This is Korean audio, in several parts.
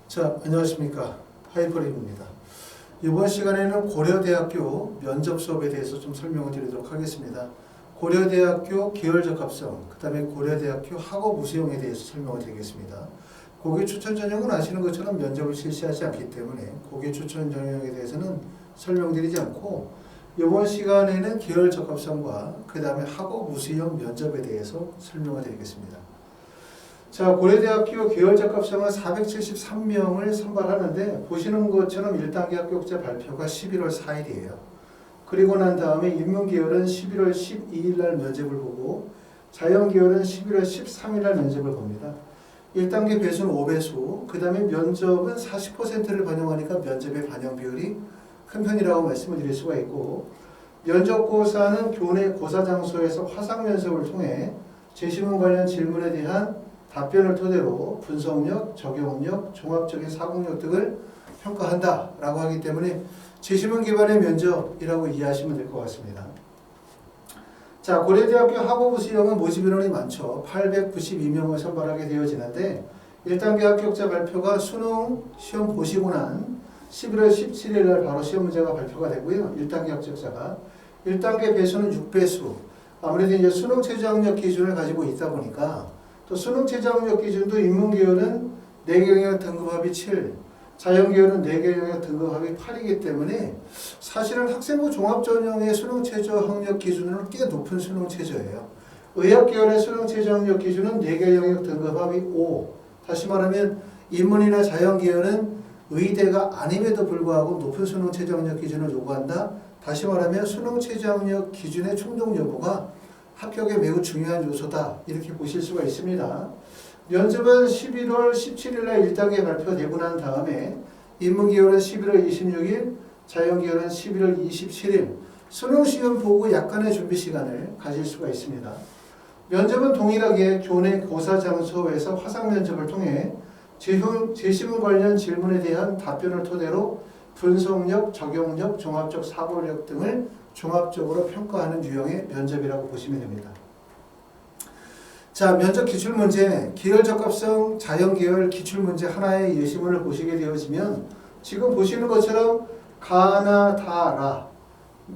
자, 안녕하십니까. 하이퍼립입니다. 이번 시간에는 고려대학교 면접 수업에 대해서 좀 설명을 드리도록 하겠습니다. 고려대학교 계열적합성, 그 다음에 고려대학교 학업 우수형에 대해서 설명을 드리겠습니다. 고교 추천 전형은 아시는 것처럼 면접을 실시하지 않기 때문에 고교 추천 전형에 대해서는 설명드리지 않고 이번 시간에는 계열적합성과 그 다음에 학업 우수형 면접에 대해서 설명을 드리겠습니다. 자, 고려대학교 계열적합성은 473명을 선발하는데 보시는 것처럼 1단계 합격자 발표가 11월 4일이에요. 그리고 난 다음에 인문계열은 11월 12일 날 면접을 보고 자연계열은 11월 13일 날 면접을 봅니다. 1단계 배수는 5배수, 그 다음에 면접은 40%를 반영하니까 면접의 반영 비율이 큰 편이라고 말씀을 드릴 수가 있고, 면접고사는 교내 고사 장소에서 화상 면접을 통해 제시문 관련 질문에 대한 답변을 토대로 분석력, 적용력, 종합적인 사고력 등을 평가한다라고 하기 때문에 제시문 기반의 면접이라고 이해하시면 될 것 같습니다. 자, 고려대학교 학업우수형은 모집 인원이 많죠. 892명을 선발하게 되어지는데 1단계 합격자 발표가 수능 시험 보시고 난 11월 17일 날 바로 시험 문제가 발표가 되고요. 1단계 합격자가 1단계 배수는 6배수. 아무래도 이제 수능 최저학력 기준을 가지고 있다 보니까 또 수능 최저학력 기준도 인문계열은 4개 영역 등급합이 7, 자연계열은 4개 영역 등급합이 8이기 때문에 사실은 학생부 종합전형의 수능 최저학력 기준은 꽤 높은 수능 최저예요. 의학계열의 수능 최저학력 기준은 4개 영역 등급합이 5. 다시 말하면 인문이나 자연계열은 의대가 아님에도 불구하고 높은 수능 최저학력 기준을 요구한다. 다시 말하면 수능 최저학력 기준의 충족 여부가 합격에 매우 중요한 요소다. 이렇게 보실 수가 있습니다. 면접은 11월 17일 날 1단계 발표되고 난 다음에 인문계열은 11월 26일, 자연계열은 11월 27일 수능시험 보고 약간의 준비 시간을 가질 수가 있습니다. 면접은 동일하게 교내 고사 장소에서 화상 면접을 통해 제시문 관련 질문에 대한 답변을 토대로 분석력, 적용력, 종합적 사고력 등을 종합적으로 평가하는 유형의 면접이라고 보시면 됩니다. 자, 면접 기출문제, 계열적합성, 자연계열 기출문제 하나의 예시문을 보시게 되어지면 지금 보시는 것처럼 가나, 다, 라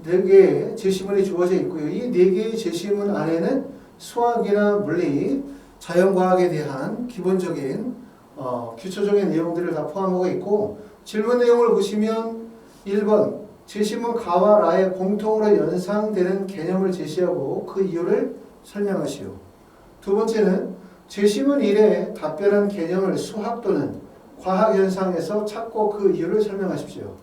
4개의 제시문이 주어져 있고요. 이 4개의 제시문 안에는 수학이나 물리, 자연과학에 대한 기본적인 기초적인 내용들을 다 포함하고 있고, 질문 내용을 보시면 1번 제시문 가와 라의 공통으로 연상되는 개념을 제시하고 그 이유를 설명하시오. 두 번째는 제시문 1에 답변한 개념을 수학 또는 과학 현상에서 찾고 그 이유를 설명하십시오.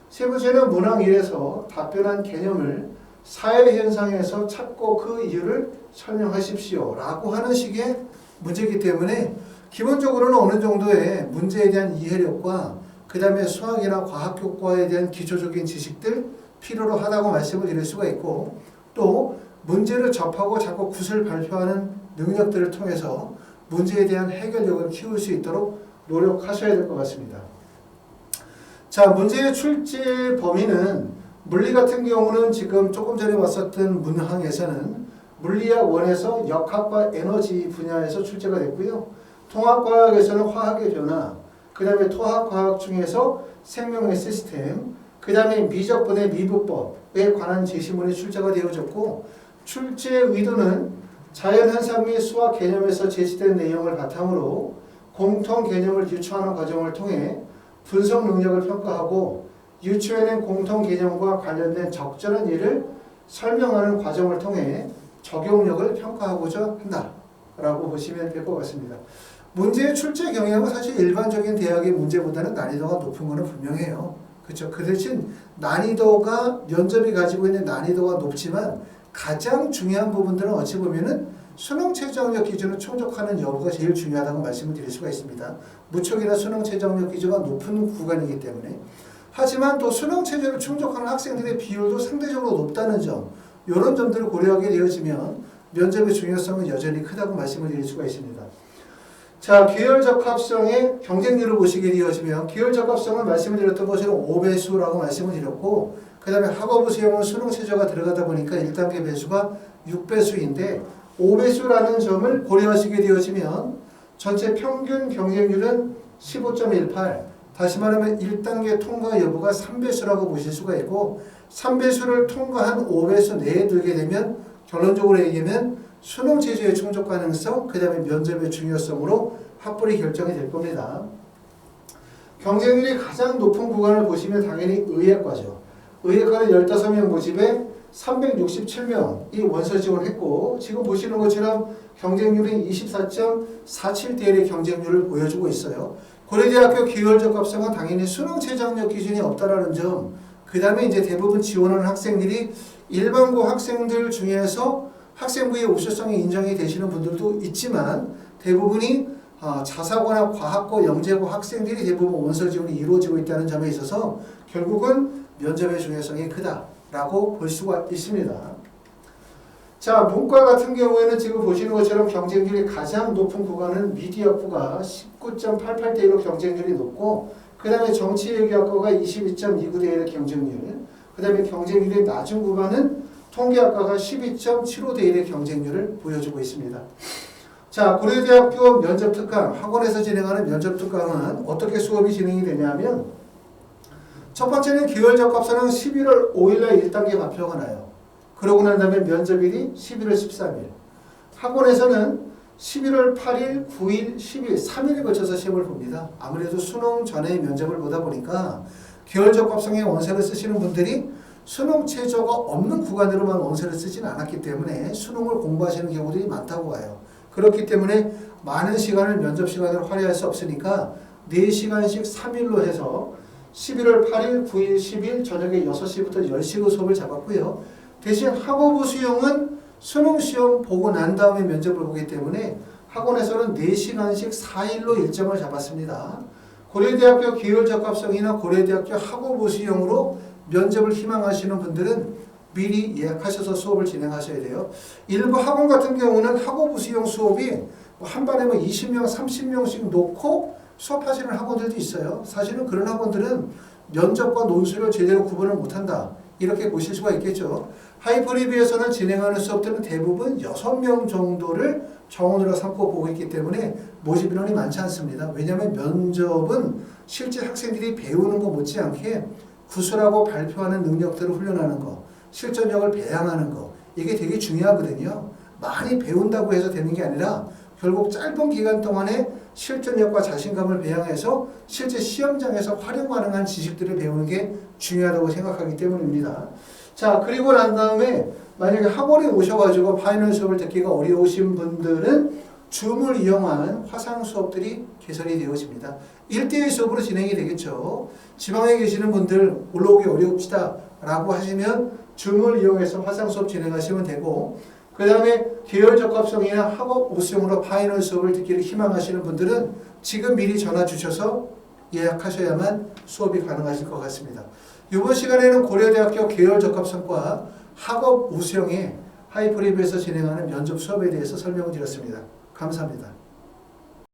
세 번째는 문항 1에서 답변한 개념을 사회 현상에서 찾고 그 이유를 설명하십시오. 라고 하는 식의 문제이기 때문에 기본적으로는 어느 정도의 문제에 대한 이해력과 그 다음에 수학이나 과학 효과에 대한 기초적인 지식들 필요로 하다고 말씀을 드릴 수가 있고, 또 문제를 접하고 자꾸 굿을 발표하는 능력들을 통해서 문제에 대한 해결력을 키울 수 있도록 노력하셔야 될 것 같습니다. 자, 문제의 출제 범위는 물리 같은 경우는 지금 조금 전에 봤었던 문항에서는 물리학 1에서 역학과 에너지 분야에서 출제가 됐고요. 통합과학에서는 화학의 변화, 그 다음에 토합과학 중에서 생명의 시스템, 그 다음에 미적분의 미분법에 관한 제시문이 출제가 되어졌고, 출제 의도는 자연현상 및 수학 개념에서 제시된 내용을 바탕으로 공통 개념을 유추하는 과정을 통해 분석 능력을 평가하고 유추해낸 공통 개념과 관련된 적절한 예를 설명하는 과정을 통해 적용력을 평가하고자 한다라고 보시면 될 것 같습니다. 문제의 출제 경향은 사실 일반적인 대학의 문제보다는 난이도가 높은 것은 분명해요. 그렇죠? 그 대신 난이도가 면접이 가지고 있는 난이도가 높지만 가장 중요한 부분들은 어찌 보면은 수능 최저학력 기준을 충족하는 여부가 제일 중요하다고 말씀을 드릴 수가 있습니다. 무척이나 수능 최저학력 기준가 높은 구간이기 때문에. 하지만 또 수능 최저를 충족하는 학생들의 비율도 상대적으로 높다는 점, 이런 점들을 고려하게 되어지면 면접의 중요성은 여전히 크다고 말씀을 드릴 수가 있습니다. 자, 계열적합성의 경쟁률을 보시게 되어지면 계열적합성은 말씀을 드렸던 것처럼 5배수라고 말씀을 드렸고, 그 다음에 학업우수형은 수능 최저가 들어가다 보니까 1단계 배수가 6배수인데 5배수라는 점을 고려하시게 되어지면 전체 평균 경쟁률은 15.18. 다시 말하면 1단계 통과 여부가 3배수라고 보실 수가 있고 3배수를 통과한 5배수 내에 들게 되면 결론적으로 얘기하면 수능 체제의 충족 가능성, 그 다음에 면접의 중요성으로 학벌이 결정이 될 겁니다. 경쟁률이 가장 높은 구간을 보시면 당연히 의예과죠. 의예과는 15명 모집에 367명이 원서 지원했고 지금 보시는 것처럼 경쟁률이 24.47대1의 경쟁률을 보여주고 있어요. 고려대학교 기혈적합성은 당연히 수능 최저학력 기준이 없다라는 점, 그 다음에 이제 대부분 지원하는 학생들이 일반고 학생들 중에서 학생부의 우수성이 인정이 되시는 분들도 있지만 대부분이 자사고나 과학고, 영재고 학생들이 대부분 원서 지원이 이루어지고 있다는 점에 있어서 결국은 면접의 중요성이 크다라고 볼 수가 있습니다. 자, 문과 같은 경우에는 지금 보시는 것처럼 경쟁률이 가장 높은 구간은 미디어학부가 19.88대1로 경쟁률이 높고 그 다음에 정치외교학과가 22.29대1의 경쟁률, 그 다음에 경쟁률이 낮은 구간은 통계학과가 12.75대1의 경쟁률을 보여주고 있습니다. 자, 고려대학교 면접특강, 학원에서 진행하는 면접특강은 어떻게 수업이 진행이 되냐면 첫 번째는 기혈적합성은 11월 5일날 1단계 발표가 나요. 그러고 난 다음에 면접일이 11월 13일. 학원에서는 11월 8일, 9일, 10일, 3일에 걸쳐서 시험을 봅니다. 아무래도 수능 전에 면접을 보다 보니까 기혈적합성의 원서를 쓰시는 분들이 수능 최저가 없는 구간으로만 원서를 쓰지는 않았기 때문에 수능을 공부하시는 경우들이 많다고 봐요. 그렇기 때문에 많은 시간을 면접 시간으로 할애할 수 없으니까 4시간씩 3일로 해서 11월 8일, 9일, 10일 저녁에 6시부터 10시로 수업을 잡았고요. 대신 학업부 수용은 수능 시험 보고 난 다음에 면접을 보기 때문에 학원에서는 4시간씩 4일로 일정을 잡았습니다. 고려대학교 기혈적합성이나 고려대학교 학업부 수용으로 면접을 희망하시는 분들은 미리 예약하셔서 수업을 진행하셔야 돼요. 일부 학원 같은 경우는 학업부 수용 수업이 한 반에 20명, 30명씩 놓고 수업하시는 학원들도 있어요. 사실은 그런 학원들은 면접과 논술을 제대로 구분을 못한다. 이렇게 보실 수가 있겠죠. 하이퍼리뷰에서는 진행하는 수업들은 대부분 6명 정도를 정원으로 삼고 보고 있기 때문에 모집 인원이 많지 않습니다. 왜냐하면 면접은 실제 학생들이 배우는 것 못지않게 구술하고 발표하는 능력들을 훈련하는 거, 실전력을 배양하는 거, 이게 되게 중요하거든요. 많이 배운다고 해서 되는 게 아니라 결국 짧은 기간 동안에 실전력과 자신감을 배양해서 실제 시험장에서 활용 가능한 지식들을 배우는 게 중요하다고 생각하기 때문입니다. 자, 그리고 난 다음에 만약에 학원에 오셔가지고 파이널 수업을 듣기가 어려우신 분들은 줌을 이용한 화상 수업들이 개설이 되어집니다. 1대1 수업으로 진행이 되겠죠. 지방에 계시는 분들 올라오기 어려웁시다 라고 하시면 줌을 이용해서 화상 수업 진행하시면 되고, 그 다음에 계열적합성이나 학업 우수용으로 파이널 수업을 듣기를 희망하시는 분들은 지금 미리 전화 주셔서 예약하셔야만 수업이 가능하실 것 같습니다. 이번 시간에는 고려대학교 계열적합성과 학업 우수용의 하이프리뷰에서 진행하는 면접 수업에 대해서 설명을 드렸습니다. 감사합니다.